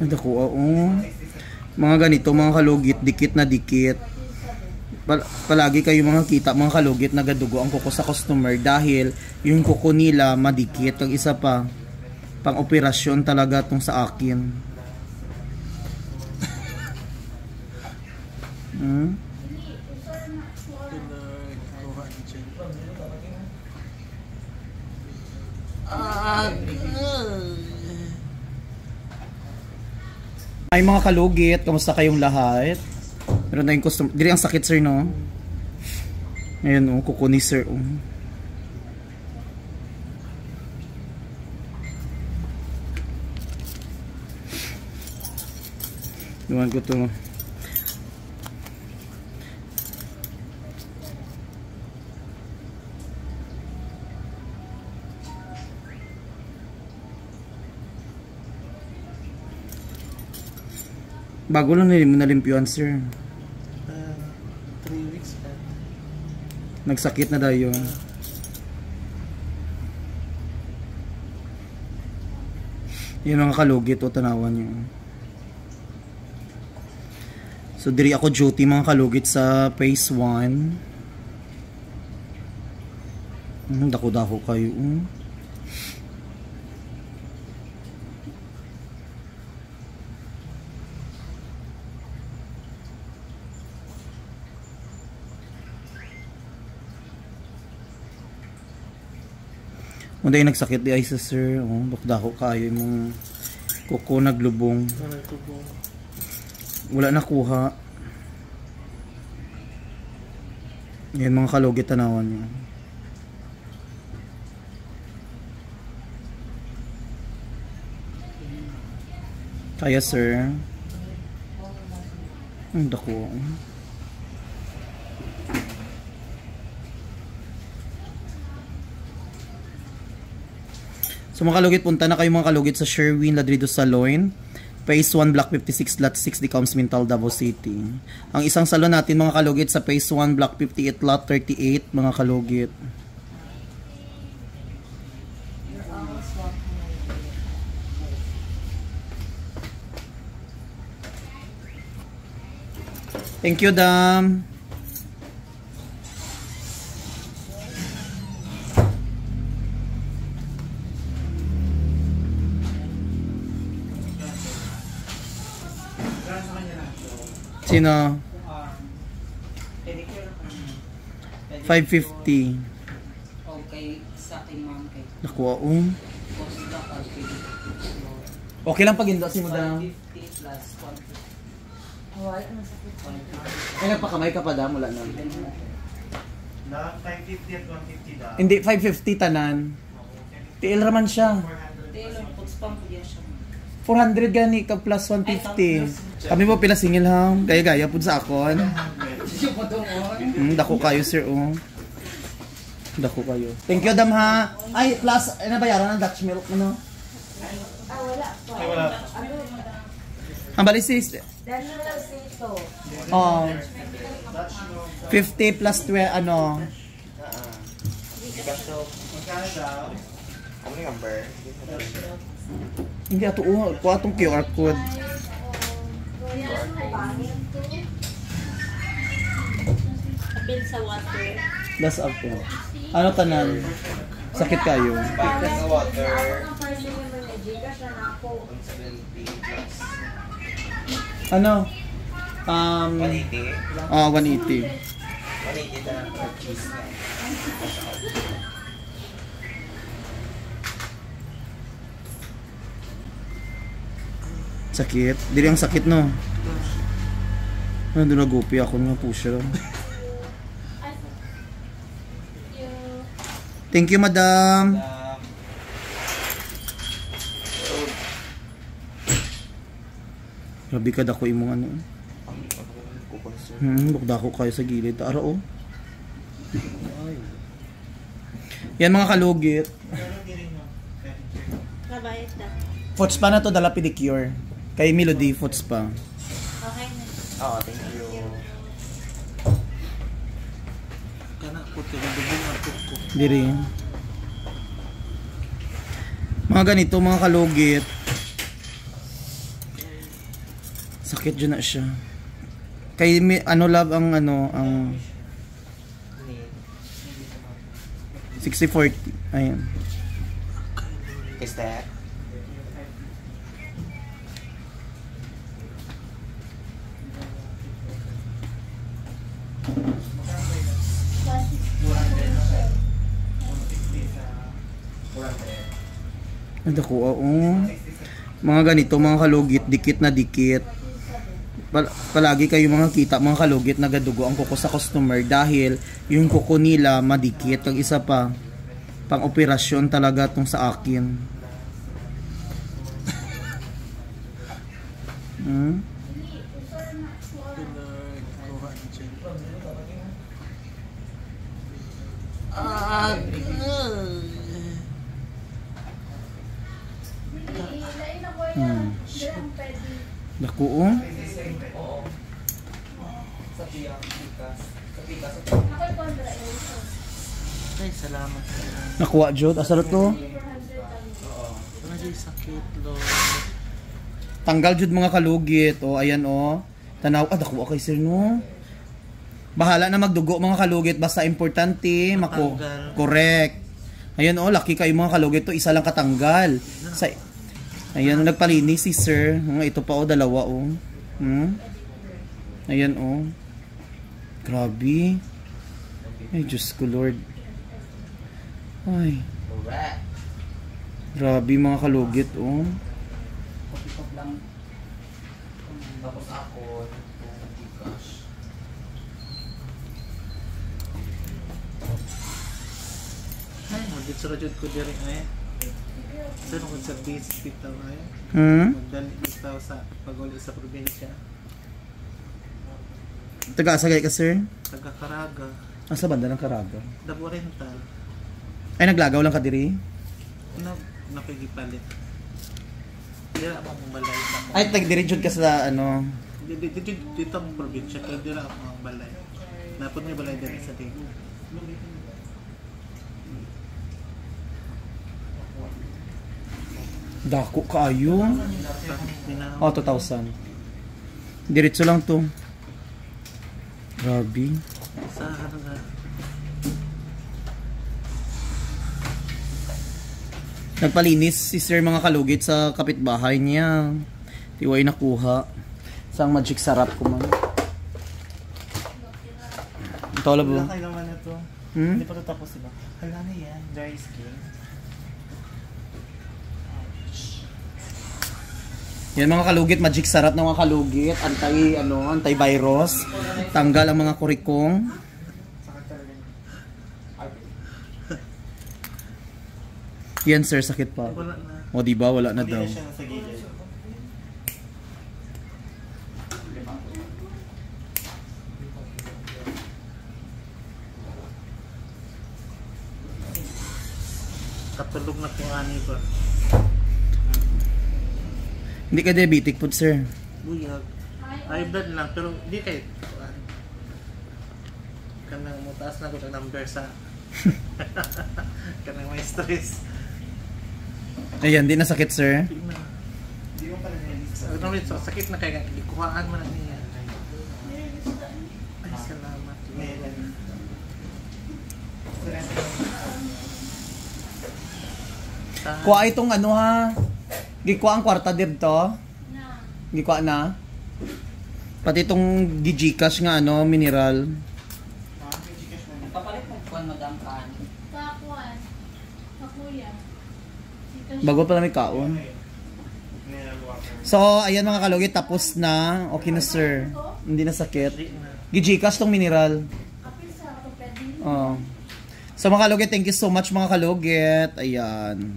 Ay, dako, mga ganito, mga kalugit, dikit na dikit. Palagi kayo mga kita, mga kalugit, nagadugo ang kuko sa customer dahil yung kuko nila madikit. Ang isa pa, pang operasyon talaga tong sa akin. Ay mga kalugit, kamusta kayong lahat? Meron tayong customer. Dili ang sakit sir no? Ngayon kuko ni sir Iwan ko to. Bago lang nila mo nalimpyuan sir. 3 weeks pa. Nagsakit na daw yun. Yun ang kalugit o tanawan nyo. So diri ako duty mga kalugit sa phase 1. Dako-dako kayo. Kung dahil nagsakit di ay sa sir, dako kayo yung kuko naglubong. Wala nakuha. Yan mga kalugit tanawan nyo. Kaya sir. Ang dako. So mga kalugit, punta na kayo mga kalugit sa Sherwin Ladrido Salon, Phase 1, Block 56, Lot 6, Decoms, Mintal, Davao City. Ang isang salon natin mga kalugit sa Phase 1, Block 58, Lot 38 mga kalugit. Thank you, Dam. Sino? 550. Okay, sa aking mom kay. Nakuha okay lang pag hindi si Madam. 50 plus 150. Ay, nagpakamay ka pa da, mula na. Na 550 at 150 da. Hindi, 550 tanan. Tiil raman siya. Taylor, pag-spam po diya siya. 400 gani ka plus 150. Kami po pila singil ha. Gaya-gaya po sa akon. Dako kayo sir Dako kayo. Thank you Dam ha. Ay, plus, nabayaran ng Dutch milk ano? Wala. Ay, wala. Ang bali sis. Oh. 50 plus 12 ano? Ano yung number? Hindi ato kuha itong QR code. Bill sa water. That's up po. Ano tanan? Sakit kayo? Bakit sa water? Ano? 180? 180. 180 na lang cheese na. Sakit? Dili ang sakit no? Ano nagupi ako nga po siya. Thank you madam. Grabe ka dako imong ano. Bukdako kayo sa gilid. Ara Yan mga kalugit. Nabayad na. Foots pa na to, dala pedicure. Kay Melody, foots pa. Okay na. Oo, thank you. Kana po tinudubong ako ko. Diri. Mga ganito mga kalugit. Sakit dyan na siya. Kay ano love ang ano ang 60-40. Ayan. Is that? Ano ko, mga ganito, mga kalugit, dikit na dikit. Palagi kayo mga kita, mga kalugit, nagadugo ang kuko sa customer dahil yung kuko nila madikit. Kag isa pa, pang operasyon talaga tong sa akin. Naku, Ay, salamat. nakuha jud. Asar to? Ay, sakit, Lord. Tanggal jud mga kalugit. O, ayan o. Tanaw, nakuha kay sir no. Bahala na magdugo mga kalugit. Basta importante, correct. Ayan o, laki kayo mga kalugit to. Isa lang katanggal. Ayan, nagpalinis si sir. Ito pa o, dalawa o. Ayan o. Grabe. Ay, Diyos ko Lord. Ay. Grabe mga kalugit o. Tapos ako, Gcash. Ay, dito sa rajud ko diri ay. Saan ako sa basic bitaw ay? Magdali bitaw sa pag-uli sa probinsya. Taga-asagay ka sir? Taga-Caraga. Asa banda ng Caraga? Dabo Rental. Ay, naglagaw lang ka diri? Nakikipalit. Dira ako ang balay. Ay, tag-dirigid ka sa ano? Dito ang probinsya. Kaya dira ako ang balay. Napod may balay dito sa Dago. Dako kaayo. 2,000. Diretso lang to. Grabe. Sa ano nga? Nagpalinis si sir mga kalugit sa kapitbahay niya. Tiway nakuha. Sang magic sarap ko man. Ito labo. Wala kayo naman ito. Hindi pa ito tapos diba? Hala na yan. Dry skin. Yan mga kalugit, magic sarap ng mga kalugit, anti-virus, tanggal ang mga kurikong. Yan sir, sakit pa. Wala na. O diba, wala na daw. Hindi na siya nasa gilid. Katulog na kung ani ba? Hindi ka diabetic po sir. Buyag. High blood lang, pero hindi kayo. Kanang mutaas na ko ng number sa kanang may stress. Ayan, di na sakit sir. Hindi mo pala nilisa. Sakit na kaya ikuhaan mo na niya. Ay, salamat. Kuha itong ano ha. Gikuha ang kwarta dito. Gikuha na. Pati itong Gcash nga ano, mineral. Papalit mo kuwan madam kaan. Kakuan. Kakuya. Bago pala may kaon. So, ayan mga kalugit, tapos na. Okay na sir. Hindi na sakit. Gcash tong mineral. Oh. So mga kalugit, thank you so much mga kalugit. Ayan.